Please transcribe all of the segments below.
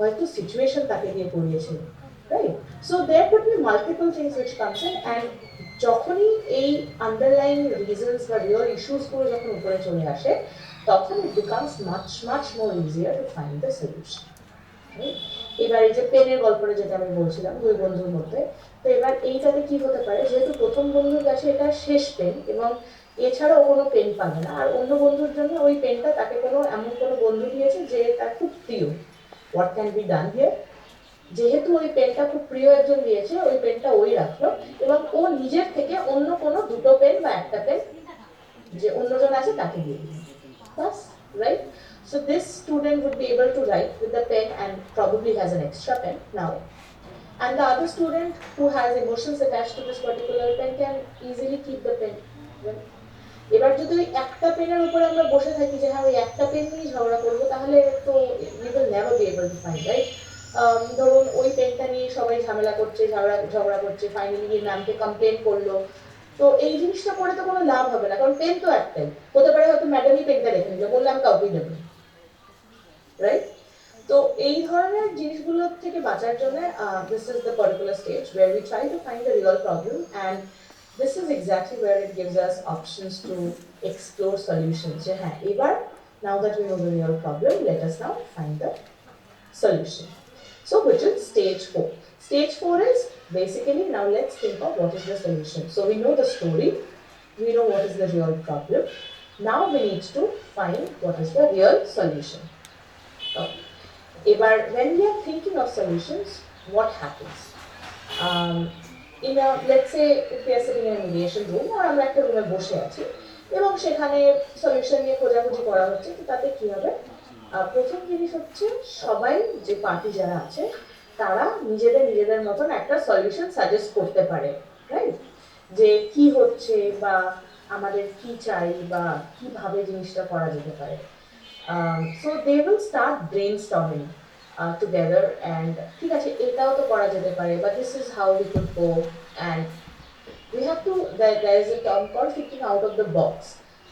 হয়তো সিচুয়েশন তাকে দিয়ে করিয়েছিল, right? So there could be multiple things which comes in, and যখনই এই আন্ডারলাইং রিজনস বা রিয়েল ইস্যুস গুলো যখন উপরে চলে আসে, তখন it becomes much much more easier to find the solution. এবার এই যে পেনের গল্পটা যেটা আমি বলছিলাম দুই বন্ধুর মধ্যে, তো এবার এইটাতে কি হতে পারে, যেহেতু প্রথম বন্ধুর কাছে এটা শেষ পেন এবং এছাড়াও কোনো পেন পাবে না, আর অন্য বন্ধুর জন্য ওই পেনটা তাকে কোনো এমন কোনো বন্ধু দিয়েছে যে তার খুব প্রিয়। What can be done here? যেহেতু ওই পেনটা খুব প্রিয় একজন দিয়েছে, ওই পেনটা ওই রাখলো এবং ও নিজের থেকে অন্য কোনো দুটো পেন বা একটা পেন যে অন্যজন আছে তাকে দিয়ে দিল। বাস, right? So this student would be able to write with the pen and probably has an extra pen now. And the other student who has emotions attached to this particular pen can easily keep the pen. Right? এবার যদি ওই একটা পেনের উপরে আমরা বসে থাকি যে হ্যাঁ ওই একটা পেন নিয়ে ঝগড়া করবো, তাহলে তো we will never be able to find, right? ধরুন ওই পেনটা নিয়ে সবাই ঝামেলা করছে, ঝগড়া করছে, ফাইনালি গিয়ে ম্যামকে কমপ্লেন করলো, তো এই জিনিসটা করে তো কোনো লাভ হবে না, কারণ পেন তো একটাই হতে পারে, হয়তো ম্যাডামই পেনটা রেখে নিল, বললাম কাউকেই দেবো, রাইট? তো এই ধরনের জিনিসগুলো থেকে বাঁচার জন্য this is the particular stage where we try to find the real problem, and this is exactly where it gives us options to explore solutions. যে হ্যাঁ এবার now that we know the real problem, let us now find the solution. So which is stage 4. Stage 4 is basically, now let's think of what is the solution. So we know the story, we know what is the real problem. Now we need to find what is the real solution. Ebar, when we are thinking of solutions, what happens? In a, let's say if we are sitting in a mediation room or আমরা একটা রুমে বসে আছি এবং সেখানে solution নিয়ে খোঁজাখুঁজি করা হচ্ছে, তো তাতে কি হবে? প্রথম জিনিস হচ্ছে সবাই যে পার্টি যারা আছে তারা নিজেদের মতন একটা সলিউশন সাজেস্ট করতে পারে, রাইট? যে কি হচ্ছে বা আমাদের কি চাই বা কিভাবে জিনিসটা করা যেতে পারে। So they will start brainstorming together, and ঠিক আছে এটাও তো করা যেতে পারে, but this is how we could go, and we have to, there is a term called thinking out of the box.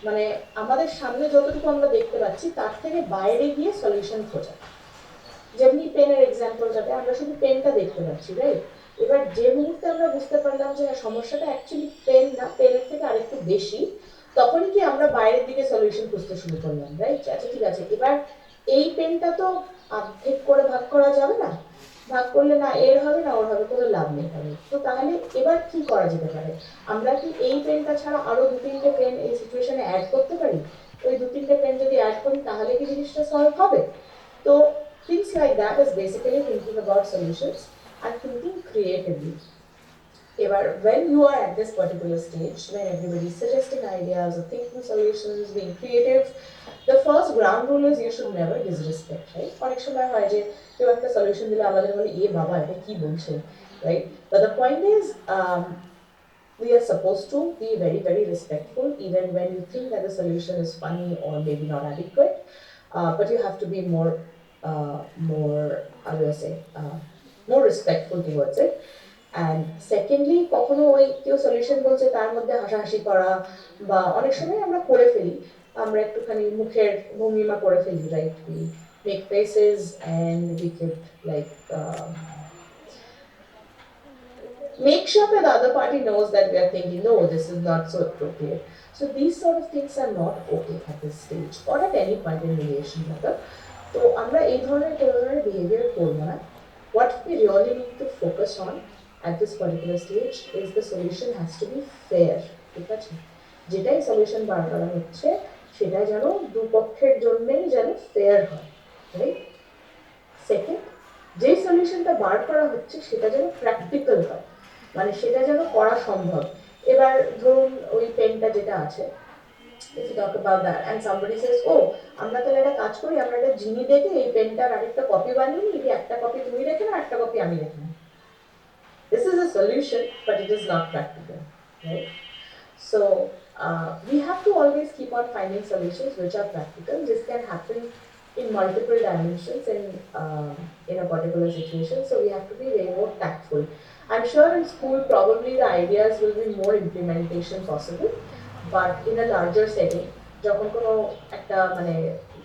মানে আমাদের সামনে যতটুকু আমরা দেখতে পাচ্ছি তার থেকে বাইরে গিয়ে সলিউশন খোঁজা। যেমনি পেনের এক্সাম্পলটাতে আমরা শুধু পেনটা দেখতে পাচ্ছি, রাইট? এবার যে মুহূর্তে আমরা বুঝতে পারলাম যে সমস্যাটা অ্যাকচুয়ালি পেন না, পেনের থেকে আরেকটু বেশি, তখনই কি আমরা বাইরের দিকে সলিউশন খুঁজতে শুরু করলাম, রাইট? আচ্ছা ঠিক আছে, এবার এই পেনটা তো অর্ধেক করে ভাগ করা যাবে না, ভাগ করলে না এর হবে না ওর হবে, কোনো লাভ নেই হবে, তো তাহলে এবার কি করা যেতে পারে? আমরা কি এই পেনটা ছাড়া আরো দু তিনটে পেন এই সিচুয়েশনে অ্যাড করতে পারি? ওই দু তিনটে পেন যদি অ্যাড করি তাহলে কি জিনিসটা সলভ হবে? তো things like that is basically thinking about solutions and thinking creatively. When you are at this particular stage, when everybody is suggesting ideas or thinking solutions, being creative, the first ground rule is you should never disrespect, right? অনেক সময় হয় যে কেউ একটা solution দিলে আমাদের বলে এ বাবা এটা কি বলছে, right? But the point is, we are supposed to be very, very respectful, even when you think that the solution is funny or maybe not adequate. But you have to be more, how do I say, more respectful towards it. And secondly, কখনো ওই কেউ solution বলছে তার মধ্যে হাসাহাসি করা, বা অনেক সময় আমরা করে ফেলি, আমরা একটুখানি মুখের ভঙ্গিমা করে ফেলি, right? We make faces and we could like make sure that the other party knows that we are thinking, no, this is not so appropriate. So these sort of things are not okay at this stage or at any point in relation rather. তো আমরা এই ধরনের কোনো ধরনের behaviour করবো না। What we really need to focus on at this particular stage is the solution has to be fair, ঠিক আছে? যেটাই সলিউশন বার করা হচ্ছে সেটা যেন দুপক্ষের জন্যই যেন ফেয়ার হয়, রাইট? সেকেন্ড, যে সলিউশনটা বার করা হচ্ছে সেটা যেন প্র্যাকটিক্যাল হয়, মানে সেটা যেন করা সম্ভব। এবার ধরুন ওই পেনটা যেটা আছে, if you talk about that and somebody says, oh, আমরা তাহলে একটা কাজ করি, আমরা একটা জিনি দেখে এই পেনটার আরেকটা কপি বানিয়ে নিই, একটা কপি তুমি রেখে না একটা কপি আমি রেখে নিই। This is a solution, but it is not practical, right? So we have to always keep on finding solutions which are practical. This can happen in multiple dimensions in a particular situation, so we have to be way more tactful. I'm sure in school probably the ideas will be more implementation possible, but in a larger setting, যখন কোনো একটা মানে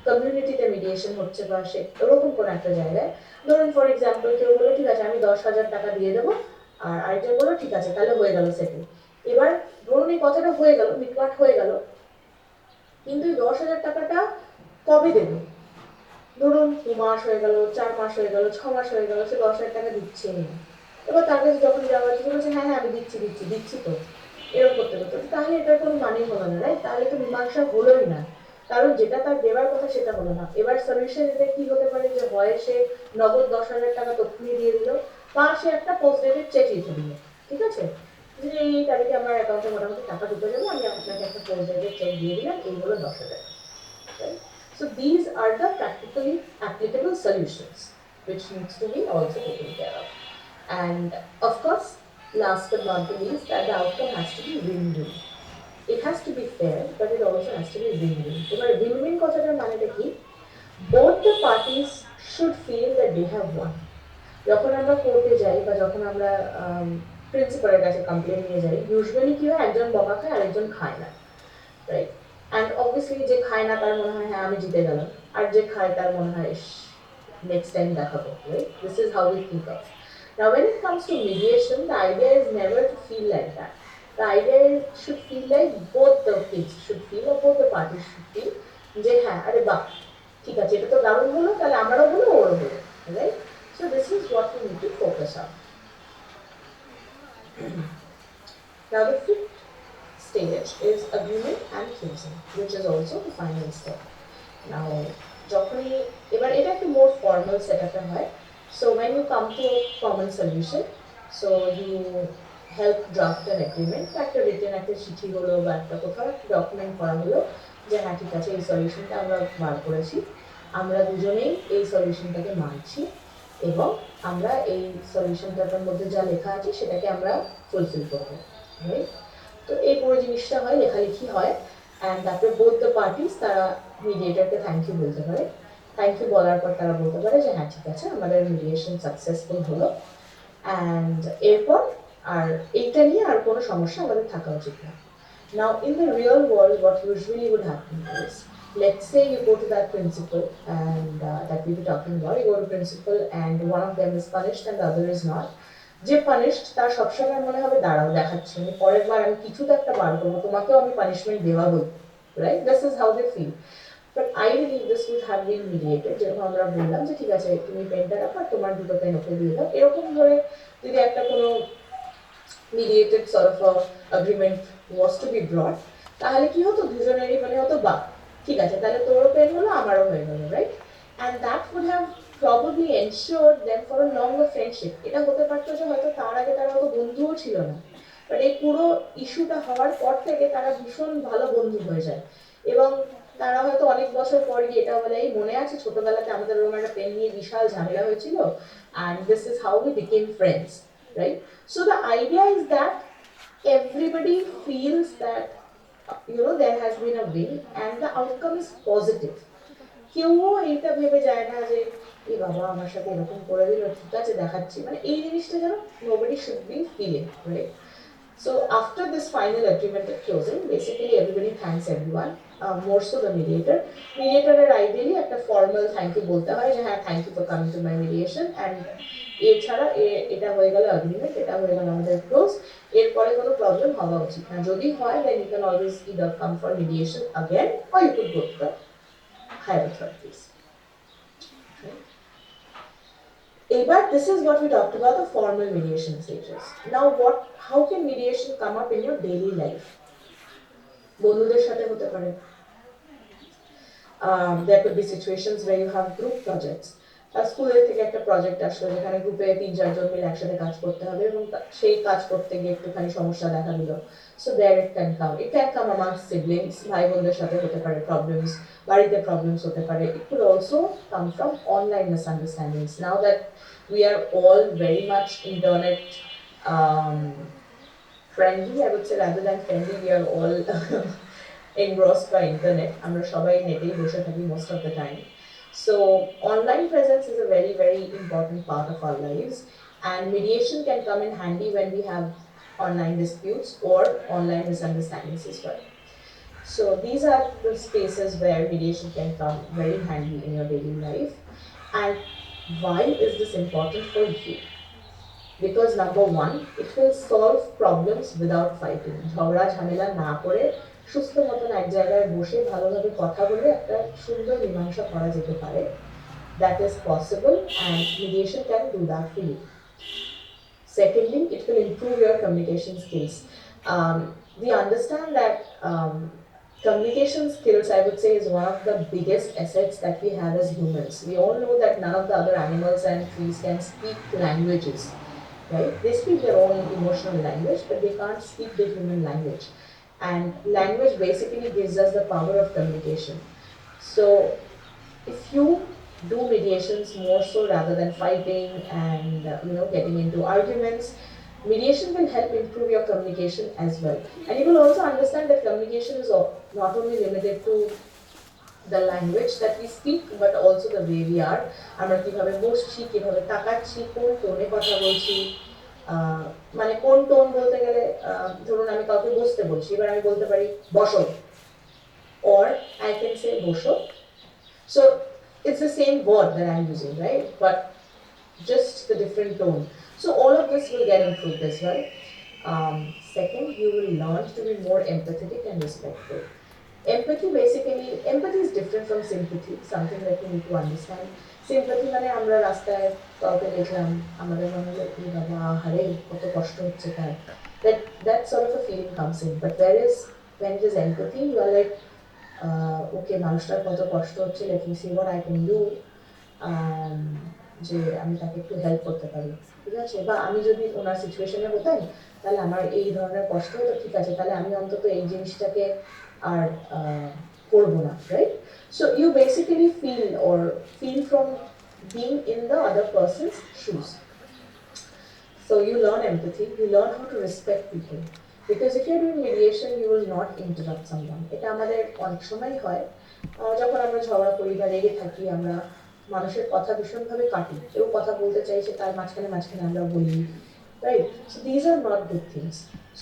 কমিউনিটিতে mediation হচ্ছে বা সে ওরকম কোনো একটা জায়গায়, ধরুন ফর এক্সাম্পল কেউ বললো ঠিক আছে আমি 10,000 টাকা দিয়ে দেবো, আর আরেকজন বললো ঠিক আছে তাহলে হয়ে গেল সেটেল। এবার ধরুন এই কথাটা হয়ে গেল, মিটমাট হয়ে গেল, কিন্তু এই 10,000 টাকাটা কবে দেবে? ধরুন 2 মাস হয়ে গেল, 4 মাস হয়ে গেল, 6 মাস হয়ে গেল, সে 10,000 টাকা দিচ্ছেই না। এবার তার কাছে যখন যাওয়া হচ্ছে বলছে হ্যাঁ হ্যাঁ আমি দিচ্ছি দিচ্ছি দিচ্ছি তো, এরকম করতে করতে, তাহলে এটার কোনো মানে হলো না, রাইট? তাহলে তো মীমাংসা হলোই না, কারণ যেটা তার দেওয়ার কথা সেটা হলো না। এবার সলিউশন এটা কি হতে পারে, যে হয় সে নগদ 10,000 টাকা তখনই দিয়ে দিল, বা সে একটা পোস্ট ডেবিট চেক লিখে দিল, ঠিক আছে, যে এই তারিখে আমার অ্যাকাউন্টে মোটামুটি টাকা ঢুকে যাবে, আমি আপনাকে একটা পোস্ট ডেবিট চেক দিয়ে দিলাম, এই হলো 10,000, right? So these are the practically applicable solutions which needs to be also taken care of. And of course, last but not the least, that the outcome has to be win-win. It has to be fair, but it also has to be win-win. এবার win-win কথাটার মানেটা কি? Both the parties should feel that they have won. যখন আমরা কোর্টে যাই বা যখন আমরা প্রিন্সিপালের কাছে কমপ্লেন নিয়ে যাই, ইউজুয়ালি কি হয়, একজন বকা খায় আরেকজন খায় না, রাইট? অ্যান্ড অবভিয়াসলি যে খায় না তার মনে হয় হ্যাঁ আমি জিতে গেলাম, আর যে খায় তার মনে হয় নেক্সট টাইম দেখাবো, right? This is how we think of. Now when it comes to mediation, the idea is never to feel like that. The idea should feel like both the kids should feel, or both the parties should feel, যে হ্যাঁ আরে বাহ ঠিক আছে এটা তো দারুণ হলো, তাহলে আমারও হলো ওরও হলো, right? So this is what we need to focus on. Now the fifth stage is agreement and closing, which is also the final step. Now যখনই এবার এটা একটু more formal setup হয়, so when you come to a common solution, so you help draft an agreement, একটা written একটা চিঠি হলো বা একটা কোথাও একটা ডকুমেন্ট করা হলো যে হ্যাঁ ঠিক আছে এই সলিউশনটা আমরা বার করেছি, আমরা দুজনেই এই সলিউশনটাকে মানছি, এবং আমরা এই সলিউশনটার মধ্যে যা লেখা আছে সেটাকে আমরা ফুলফিল করবো, রাইট? তো এই পুরো জিনিসটা হয়, লেখালেখি হয়, অ্যান্ড তারপরে বোথ দ্য পার্টিস তারা মিডিয়েটরকে থ্যাংক ইউ বলতে পারে, থ্যাংক ইউ বলার পর তারা বলতে পারে যে হ্যাঁ ঠিক আছে আমাদের মিডিয়েশন সাকসেসফুল হলো, অ্যান্ড এরপর আর এইটা নিয়ে আর কোনো সমস্যা আমাদের থাকা উচিত না। Now in the real world what usually would happen is, let's say you go to that principal and that we were talking about, you go to principal and one of them is punished and the other is not. যে punished তার সবসময় মনে হবে দাঁড়াও দেখাচ্ছি আমি পরের বার আমি কিছু তো একটা বার করবো, তোমাকেও আমি পানিশমেন্ট দেওয়া বলবো, right? This is how they feel. But I believe this would have been mediated, যেরকম আমরা বললাম যে ঠিক আছে তুমি পেনটা রাখো আর তোমার দুটো পেন ওকে দিয়ে দাও, এরকম ধরে যদি একটা কোনো mediated sort of a agreement was to be brought, তাহলে কি হতো, দুজনেরই মানে হতো বাহ ঠিক আছে তাহলে তোরও পেন হলো আমারও হয়ে গেল, right? And that would have probably ensured them for a longer friendship. এটা হতে পারতো যে হয়তো তার আগে তারা হয়তো বন্ধুও ছিল না, বাট এই পুরো ইস্যুটা হওয়ার পর থেকে তারা ভীষণ ভালো বন্ধু হয়ে যায়, এবং তারা হয়তো অনেক বছর পর গিয়ে এটা বলে এই মনে আছে ছোটবেলাতে আমাদের ওরকম একটা পেন নিয়ে বিশাল ঝামেলা হয়েছিল, and this is how we became friends, right? So the idea is that everybody feels that there has been a win and the outcome is positive. কেউও এইটা ভেবে যায় না যে এই বাবা আমার সাথে এরকম করে দিল ঠিক আছে দেখাচ্ছি, মানে এই জিনিসটা যেন nobody should be feeling, right? So after this final agreement of closing, basically everybody thanks everyone, more so the mediator. Mediator ideally একটা formal thank you বলতে হয় যে হ্যাঁ thank you for coming to my mediation, and এছাড়া এটা হয়ে গেল agreement, এটা হয়ে গেল আমাদের close, এরপরে কোনো প্রবলেম হওয়া উচিত না, যদি হয় then you can always either come for mediation again or you could go to the higher authorities. But this is what we talked about, the formal mediation stages. Now how can mediation come up in your daily life? বন্ধুদের সাথে হতে পারে, there could be situations where you have group projects. স্কুলের থেকে একটা project আসলো যেখানে গ্রুপে 3-4 জন মিলে একসাথে কাজ করতে হবে, এবং সেই কাজ করতে গিয়ে একটুখানি সমস্যা দেখা দিল, so there it can come among siblings, ভাই বোনদের সাথে হতে পারে প্রবলেমস, বাড়িতে প্রবলেমস হতে পারে, it could also come from online misunderstandings. Now that we are all very much internet friendly, I would say, rather than friendly, we are all engrossed by internet, আমরা সবাই নেটেই বসে থাকি most of the time. So online presence is a very very important part of our lives, and mediation can come in handy when we have online disputes or online misunderstandings as well. So these are the spaces where mediation can come very handy in your daily life. And why is this important for you? Because number one, it will solve problems without fighting. ঝগড়া ঝামেলা না করে সুস্থ মতন এক জায়গায় বসে ভালোভাবে কথা বলে একটা সুন্দর মীমাংসা করা যেতে পারে। That is possible, and mediation can do that for you. Secondly, it will improve your communication skills. We understand that communication skills, I would say, is one of the biggest assets that we have as humans. We all know that none of the other animals and trees can speak languages, right? They speak their own emotional language, but they can't speak the human language. And language basically gives us the power of communication. So if you do mediations more so rather than fighting and getting into arguments, mediation will help improve your communication as well. And you will also understand that communication is not only limited to the language that we speak, but also the way we are. আমরা কিভাবে বসছি, কিভাবে তাকাচ্ছি, কোন টোনে কথা বলছি। মানে কোন টোন বলতে গেলে ধরুন আমি কাউকে বসতে বলছি, এবার আমি বলতে পারি বসো, or I can say বসো. So it's the same word that I'm using, right? But just the different tone. So all of this will get improved as well. Second, you will learn to be more empathetic and respectful. Empathy is different from sympathy, something that you need to understand. Sympathy মানে আমরা রাস্তায় কাউকে দেখলাম, আমাদের মনে হলো কি বাবা হারে কত কষ্ট হচ্ছে তার, that sort of a feeling comes in. But when it is empathy, you are like, okay, মানুষটার কত কষ্ট হচ্ছে, let me see what I can do, যে আমি তাকে একটু হেল্প করতে পারি, ঠিক আছে? বা আমি যদি ওনার সিচুয়েশনে হতাম, তাহলে আমার এই ধরনের কষ্ট হতো, ঠিক আছে, তাহলে আমি অন্তত এই জিনিসটাকে আর করবো না, right? So you basically feel from being in the other person's shoes. So you learn empathy, you learn how to respect people. Because if you're doing mediation, you will not interrupt someone. এটা আমাদের অনেক সময় হয়, যখন আমরা ঝগড়া করি বা রেগে থাকি, আমরা মানুষের কথা ভীষণভাবে কাটি, কেউ কথা বলতে চাইছে তার মাঝখানে আমরা বলি, right? So these are not good things.